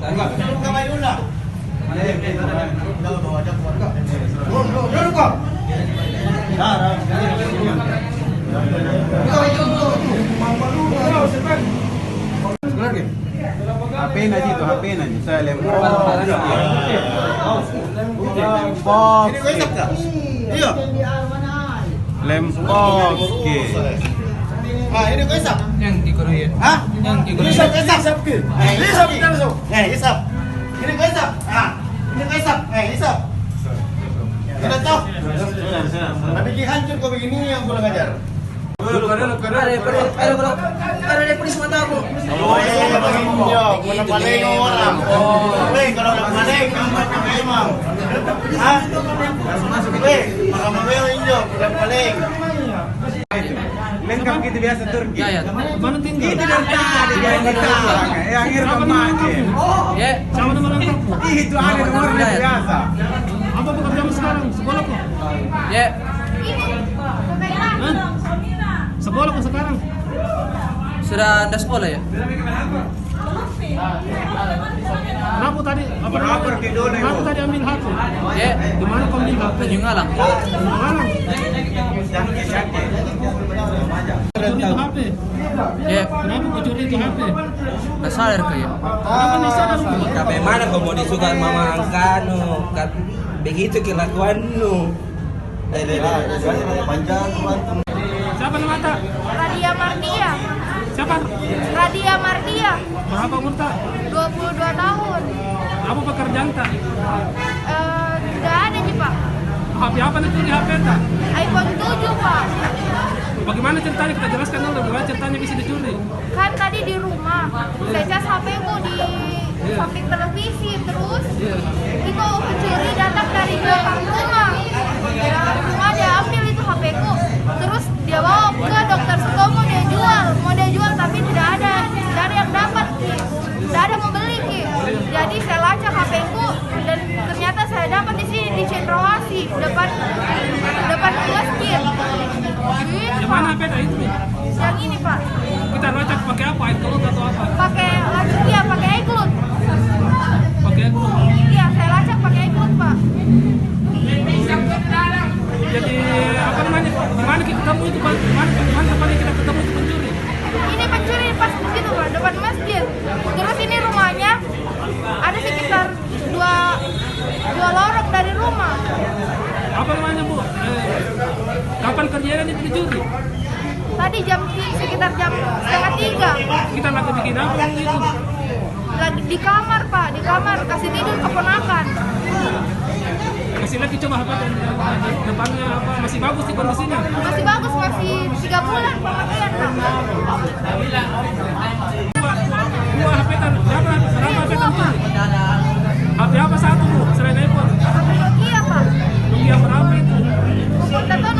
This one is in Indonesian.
Enggak, kamar dulu lah. Bawa aja keluarga. Dulu kok. HP na dito, HP na dito. Saya lempok. Lempok. Ini kau isap tak? Iya. Lempok. Ah, ini kau isap? Yang di Korea. Hah? Yang di Korea. Isap ke? Isap kita langsung. Isap. Ini kau isap? Ah, ini kau isap? Isap. Kita tahu. Tapi hancur kau begini yang kurang ajar. Ada polis mata aku. Oh iya, begini mana paling orang. Weh, kalau nak paling macam memang. Hah? Masuk weh, makan memang injo, bukan paling. Lengkap gitu biasa Turki. Ya. Mana tinggal? Itu dari tadi yang kita. Yang akhir kemarin. Ya, sama teman aku. Itu ada nomornya biasa. Apa pekerjaan sekarang? Sekolah kok? Ya. Sekolah kok sekarang? Sudah ada sekolah ya? Kenapa tadi? Berapa tidur nih? Kenapa tadi ambil HP? Ya. Di mana kau ambil HP? Tanjung Alang. Tanjung Alang. Curi itu HP. Ya. Kenapa kau curi itu HP? Nggak sadar kayak. Kenapa nggak sadar? Tapi mana kau mau disuka mama angkanu? Begitu kelakuanmu. Panjang Siapa nama tak? Radia Mardia. Siapa? Radia Mardia. Berapa umur tak? 22 tahun. Apa pekerjaan tak? Sudah ada sih Pak. HP apa nih curi HP tak? iPhone 7 Pak. Bagaimana ceritanya? Kita jelaskan dulu. Bagaimana ceritanya bisa dicuri? Kan tadi di rumah saya cas HP ku di samping televisi, terus itu pencuri datang dari belakang rumah. Dari rumah dia ambil itu HP ku. Terus dia bawa ke dokter Sutomo, mau dia jual tapi tidak ada yang dapat Ki. Tidak ada mau beli Ki. Jadi saya lacak HP ku dan ternyata saya dapat di sini di Cendrawasih depan masjid. Yang mana HP tak itu nih? Yang ini Pak. Kita lacak pakai apa? iCloud atau apa? Pakai iCloud. Pakai iCloud. Iya, saya lacak pakai iCloud Pak. Jadi apa namanya? Di mana kita ketemu itu Pak? Di mana tempatnya kita ketemu itu pencuri? Ini pencuri pas di situ Pak, depan masjid. Terus ini rumahnya ada sekitar dua lorong dari rumah. Apa namanya Bu? Kapan kejadian itu dicuri? Tadi sekitar jam 2:30. Kita lagi bikin apa waktu itu? Lagi di kamar Pak, di kamar kasih tidur keponakan. Kasih lagi coba apa depannya apa? Masih bagus sih kondisinya? Masih bagus, masih 3 bulan pemakaian Pak. Dua HP kan? Berapa HP kan curi? HP apa satu Bu? Selain iPhone? HP Nokia Pak. Nokia berapa itu? Kita tahu